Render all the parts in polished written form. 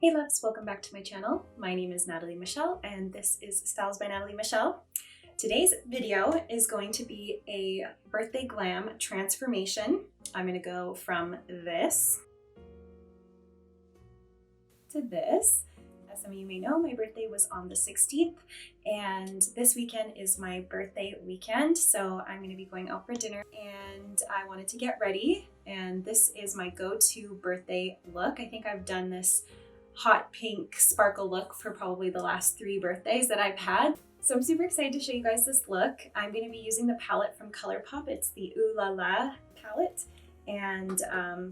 Hey loves, welcome back to my channel. My name is Natalie Michelle and this is Styles by Natalie Michelle. Today's video is going to be a birthday glam transformation. I'm going to go from this to this. As some of you may know, my birthday was on the 16th and this weekend is my birthday weekend. So I'm going to be going out for dinner and I wanted to get ready, and this is my go-to birthday look. I think I've done this hot pink sparkle look for probably the last 3 birthdays that I've had. So I'm super excited to show you guys this look. I'm going to be using the palette from Colorpop. It's the Ooh Lala palette. And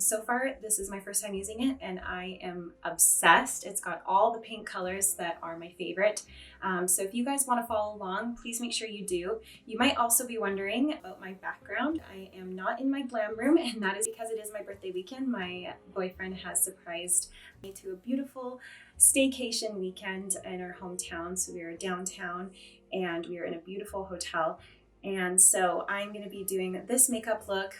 so far, this is my first time using it and I am obsessed. It's got all the pink colors that are my favorite. So if you guys want to follow along, please make sure you do. You might also be wondering about my background. I am not in my glam room, and that is because it is my birthday weekend. My boyfriend has surprised me to a beautiful staycation weekend in our hometown. So we are downtown and we are in a beautiful hotel. And so I'm going to be doing this makeup look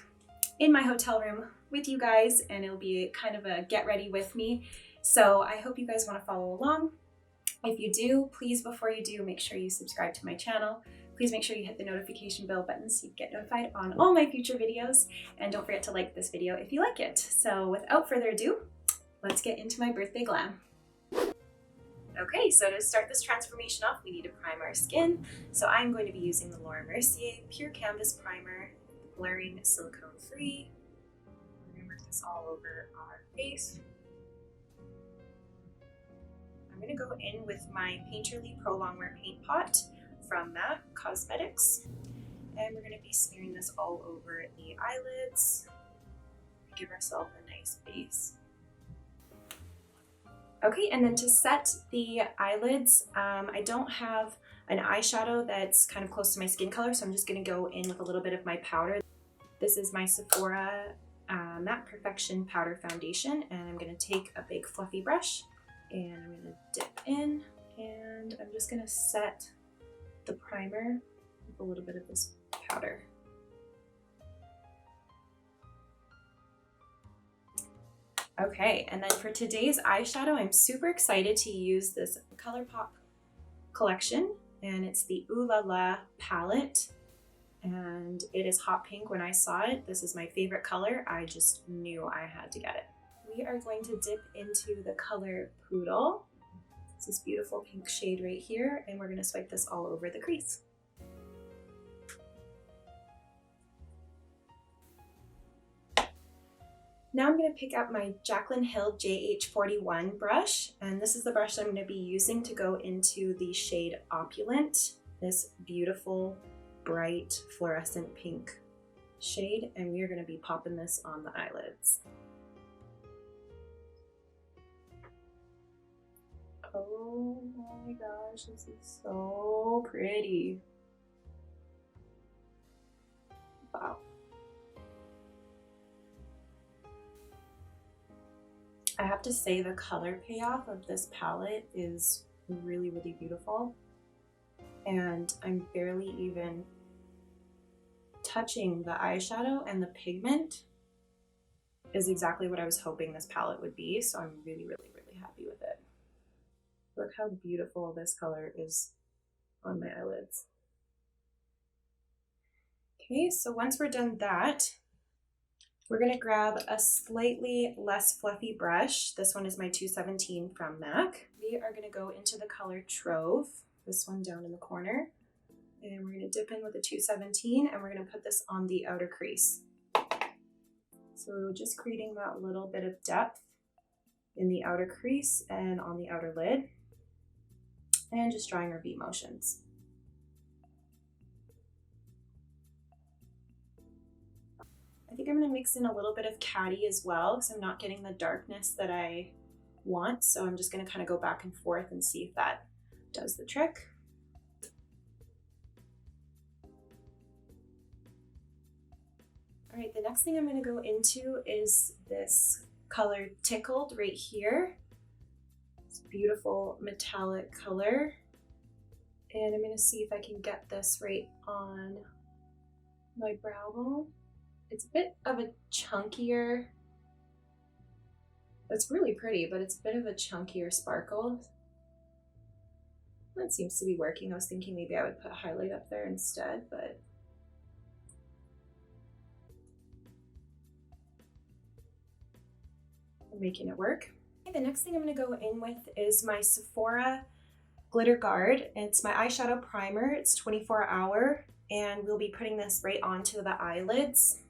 in my hotel room with you guys, and it'll be kind of a get ready with me. So I hope you guys want to follow along. If you do, please, before you do, make sure you subscribe to my channel. Please make sure you hit the notification bell button so you get notified on all my future videos. And don't forget to like this video if you like it. So without further ado, let's get into my birthday glam. Okay, so to start this transformation off, we need to prime our skin. So I'm going to be using the Mercier Pure Canvas Primer, blurring silicone free. We're gonna work this all over our face. I'm gonna go in with my Painterly Pro Longwear paint pot from Milani Cosmetics, and we're gonna be smearing this all over the eyelids. Give ourselves a nice base. Okay, and then to set the eyelids, I don't have an eyeshadow that's kind of close to my skin color, so I'm just gonna go in with a little bit of my powder. This is my Sephora Matte Perfection Powder Foundation, and I'm gonna take a big fluffy brush and I'm gonna dip in, and I'm just gonna set the primer with a little bit of this powder. Okay, and then for today's eyeshadow, I'm super excited to use this Colorpop collection, and it's the Ooh Lala palette, and it is hot pink. When I saw it, this is my favorite color. I just knew I had to get it. We are going to dip into the color Poodle. It's this beautiful pink shade right here, and we're going to swipe this all over the crease. Now I'm going to pick up my Jaclyn Hill JH41 brush, and this is the brush I'm going to be using to go into the shade Opulent, this beautiful bright fluorescent pink shade, and we are going to be popping this on the eyelids. Oh my gosh, this is so pretty. Wow. I have to say the color payoff of this palette is really, really beautiful. And I'm barely even touching the eyeshadow, and the pigment is exactly what I was hoping this palette would be. So I'm really, really, really happy with it. Look how beautiful this color is on my eyelids. Okay, so once we're done that, we're gonna grab a slightly less fluffy brush. This one is my 217 from MAC. We are gonna go into the color Trove, this one down in the corner. And we're gonna dip in with a 217 and we're gonna put this on the outer crease. So just creating that little bit of depth in the outer crease and on the outer lid. And just drawing our V motions. I think I'm gonna mix in a little bit of Caddy as well because I'm not getting the darkness that I want. So I'm just gonna kind of go back and forth and see if that does the trick. All right, the next thing I'm gonna go into is this color Tickled right here. It's beautiful metallic color. And I'm gonna see if I can get this right on my brow bone. It's a bit of a chunkier It's really pretty, but it's a bit of a chunkier sparkle. That seems to be working. I was thinking maybe I would put highlight up there instead, but I'm making it work. Okay, the next thing I'm going to go in with is my Sephora Glitter Guard. It's my eyeshadow primer. It's 24 hour, and we'll be putting this right onto the eyelids.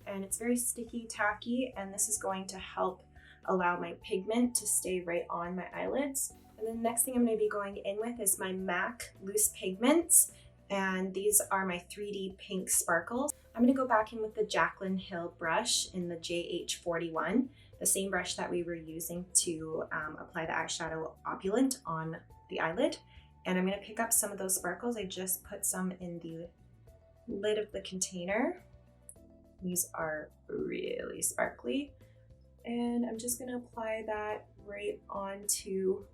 And it's very sticky, tacky, and this is going to help allow my pigment to stay right on my eyelids. And then the next thing I'm going to be going in with is my MAC loose pigments, and these are my 3D pink sparkles. I'm going to go back in with the Jaclyn Hill brush in the JH41, the same brush that we were using to apply the eyeshadow Opulent on the eyelid. And I'm going to pick up some of those sparkles. I just put some in the lid of the container. These are really sparkly. And I'm just going to apply that right onto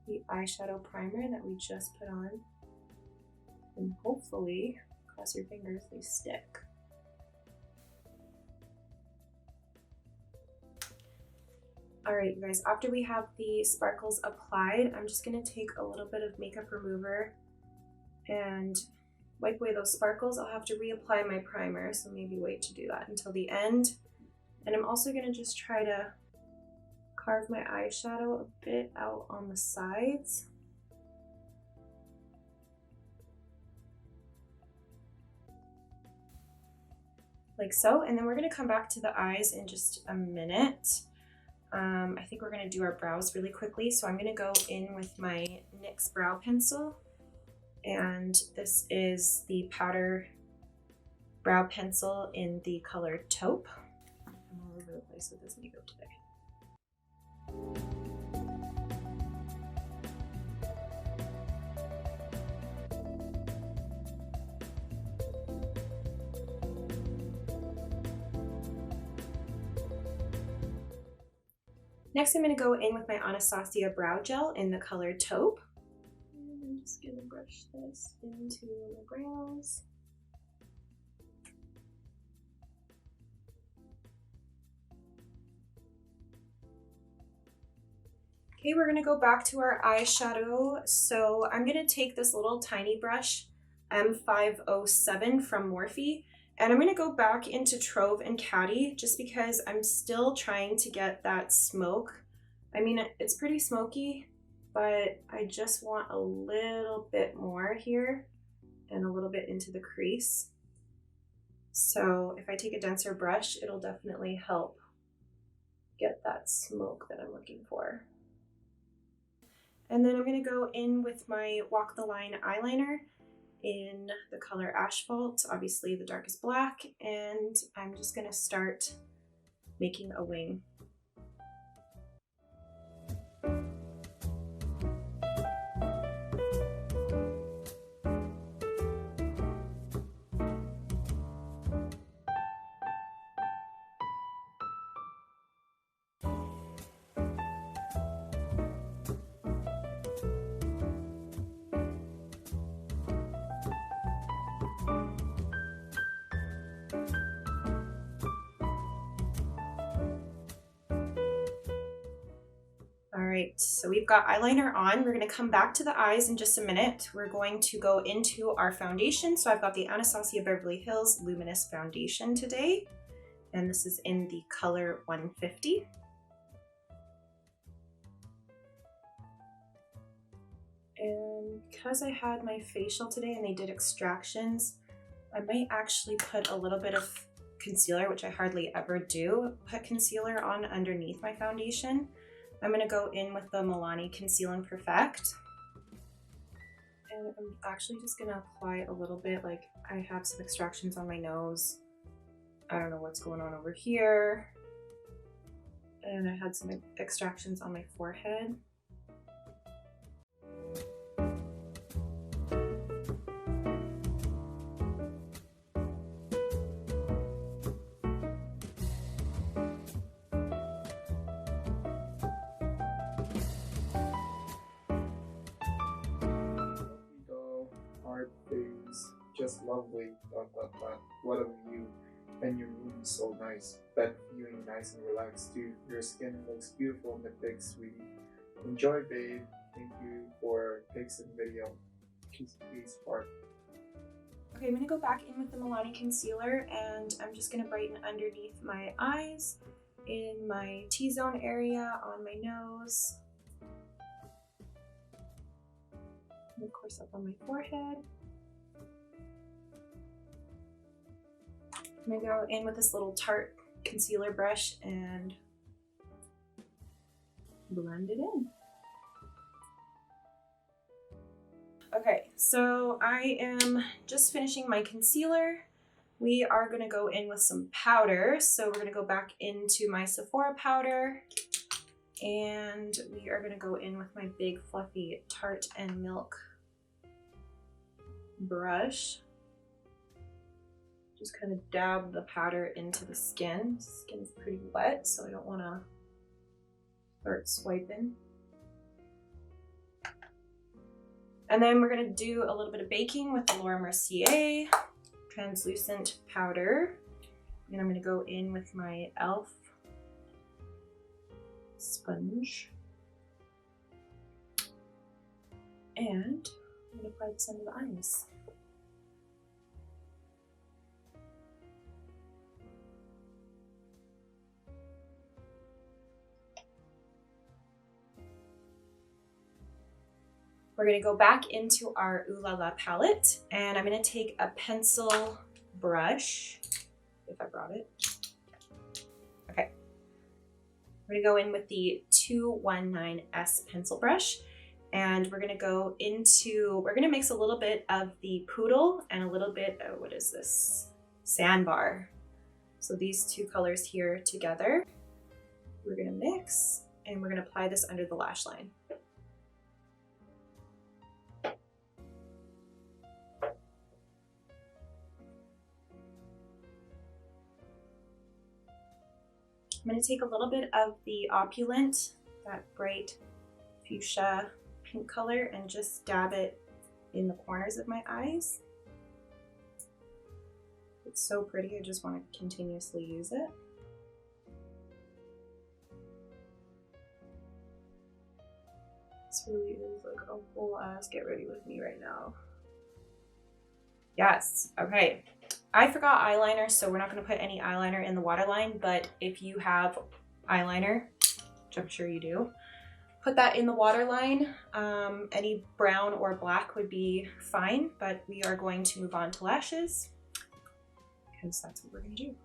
the eyeshadow primer that we just put on. And hopefully, cross your fingers, they stick. All right, you guys, after we have the sparkles applied, I'm just gonna take a little bit of makeup remover and wipe away those sparkles. I'll have to reapply my primer, so maybe wait to do that until the end. And I'm also gonna just try to carve my eyeshadow a bit out on the sides. Like so, and then we're gonna come back to the eyes in just a minute. I think we're gonna do our brows really quickly, so I'm gonna go in with my NYX Brow Pencil, and this is the Powder Brow Pencil in the color Taupe. I'm all over the place with this makeup today. Next, I'm going to go in with my Anastasia Brow Gel in the color Taupe. And I'm just going to brush this into my brows. Okay, we're going to go back to our eyeshadow. So I'm going to take this little tiny brush, M507 from Morphe, and I'm going to go back into Trove and Caddy just because I'm still trying to get that smoke. I mean, it's pretty smoky, but I just want a little bit more here and a little bit into the crease. So if I take a denser brush, it'll definitely help get that smoke that I'm looking for. And then I'm going to go in with my Walk the Line eyeliner in the color Asphalt. Obviously the dark is black, and I'm just going to start making a wing. Alright, so we've got eyeliner on. We're going to come back to the eyes in just a minute. We're going to go into our foundation. So I've got the Anastasia Beverly Hills Luminous Foundation today, and this is in the color 150. And because I had my facial today and they did extractions, I might actually put a little bit of concealer, which I hardly ever do, put concealer on underneath my foundation. I'm going to go in with the Milani Conceal and Perfect. And I'm actually just going to apply a little bit, like I have some extractions on my nose. I don't know what's going on over here. And I had some extractions on my forehead. Just lovely, ... What a view. and your room is so nice. Bed feeling nice and relaxed too. Your skin looks beautiful in the pics, sweetie. Enjoy, babe. Thank you for pics and video. Peace, heart. Okay, I'm gonna go back in with the Milani Concealer, and I'm just gonna brighten underneath my eyes, in my T-zone area, on my nose, and of course up on my forehead. I'm gonna go in with this little Tarte concealer brush and blend it in. Okay, so I am just finishing my concealer. We are gonna go in with some powder. So we're gonna go back into my Sephora powder, and we are gonna go in with my big fluffy Tarte and Milk brush. Just kind of dab the powder into the skin. Skin's pretty wet, so I don't wanna start swiping. And then we're gonna do a little bit of baking with the Mercier translucent powder. And I'm gonna go in with my e.l.f. sponge. And I'm gonna apply this under the eyes. We're gonna go back into our Ooh Lala palette, and I'm gonna take a pencil brush, if I brought it. Okay. We're gonna go in with the 219S pencil brush, and we're gonna mix a little bit of the Poodle and a little bit of, what is this? Sandbar. So these two colors here together, we're gonna mix, and we're gonna apply this under the lash line. I'm going to take a little bit of the Opulent, that bright fuchsia pink color, and just dab it in the corners of my eyes. It's so pretty, I just want to continuously use it. This really is like a whole ass get ready with me right now. Yes, okay. I forgot eyeliner, so we're not going to put any eyeliner in the waterline, but if you have eyeliner, which I'm sure you do, put that in the waterline. Any brown or black would be fine, but we are going to move on to lashes because that's what we're going to do.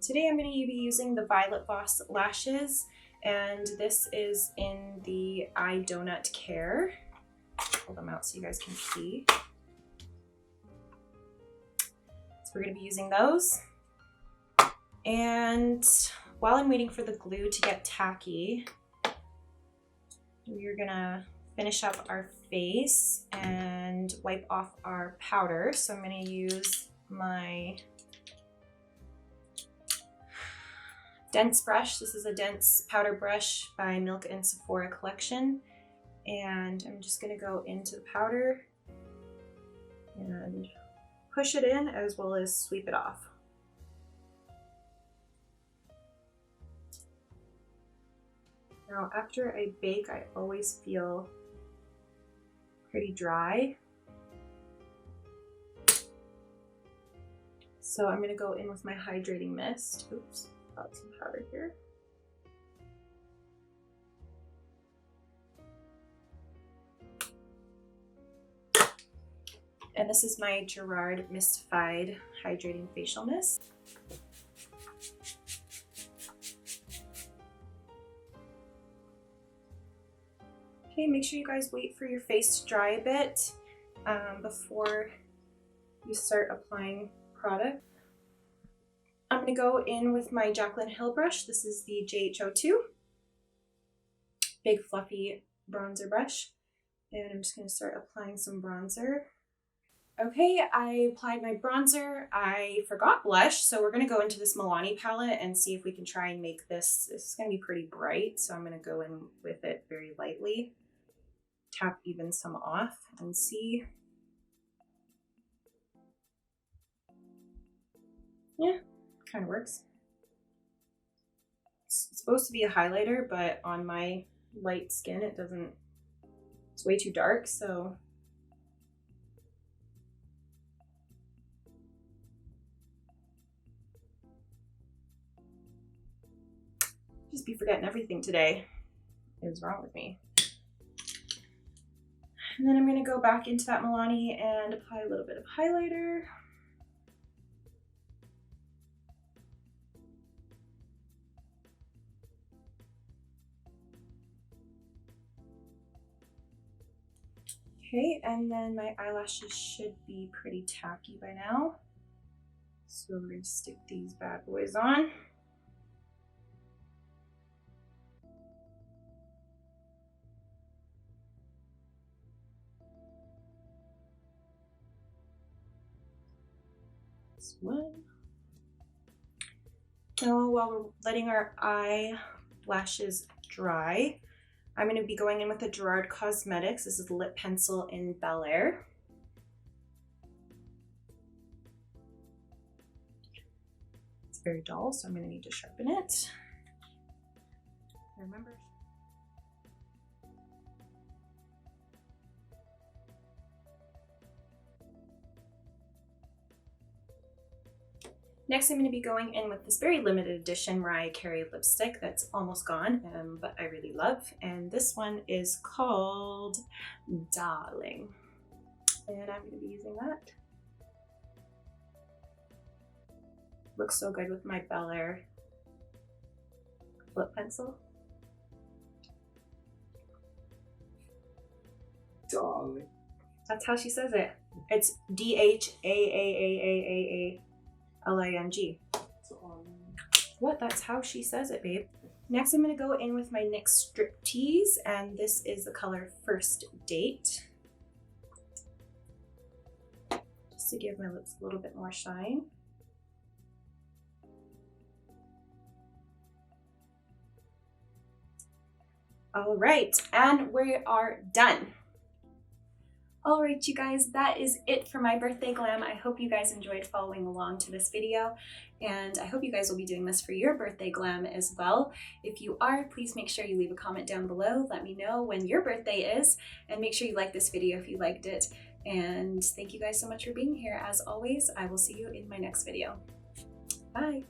Today I'm going to be using the Violet Voss lashes, and this is in the I Donut Care. Pull them out so you guys can see. So we're going to be using those. And while I'm waiting for the glue to get tacky, we're going to finish up our face and wipe off our powder. So I'm going to use my dense brush. This is a dense powder brush by Milk and Sephora collection. And I'm just going to go into the powder and push it in as well as sweep it off. Now, after I bake, I always feel pretty dry. So I'm going to go in with my hydrating mist. Oops, got some powder here. And this is my Gerard Mistified Hydrating Facial Mist. Okay, make sure you guys wait for your face to dry a bit before you start applying product. I'm going to go in with my Jaclyn Hill brush. This is the JH02. Big fluffy bronzer brush. And I'm just going to start applying some bronzer. Okay, I applied my bronzer. I forgot blush, so we're going to go into this Milani palette and see if we can try and make this. This is going to be pretty bright, so I'm going to go in with it very lightly. Tap even some off and see. Yeah, Kind of works. It's supposed to be a highlighter, but on my light skin it doesn't, it's way too dark, so just be forgetting everything today. Is wrong with me. And then I'm going to go back into that Milani and apply a little bit of highlighter. Okay, and then my eyelashes should be pretty tacky by now. So we're going to stick these bad boys on. One. Now, while we're letting our eyelashes dry, I'm going to be going in with the Gerard Cosmetics. This is the lip pencil in Bel Air. It's very dull, so I'm going to need to sharpen it. Remember. Next, I'm going to be going in with this very limited edition Mariah Carey lipstick that's almost gone, but I really love. And this one is called Darling. And I'm going to be using that. Looks so good with my Bel Air lip pencil. Darling. That's how she says it. It's DHAAAAAALING. What? That's how she says it, babe. Next, I'm going to go in with my NYX Striptease, and this is the color First Date. Just to give my lips a little bit more shine. All right, and we are done. All right, you guys, that is it for my birthday glam. I hope you guys enjoyed following along to this video, and I hope you guys will be doing this for your birthday glam as well. If you are, please make sure you leave a comment down below. Let me know when your birthday is, and make sure you like this video if you liked it. And thank you guys so much for being here. As always, I will see you in my next video. Bye.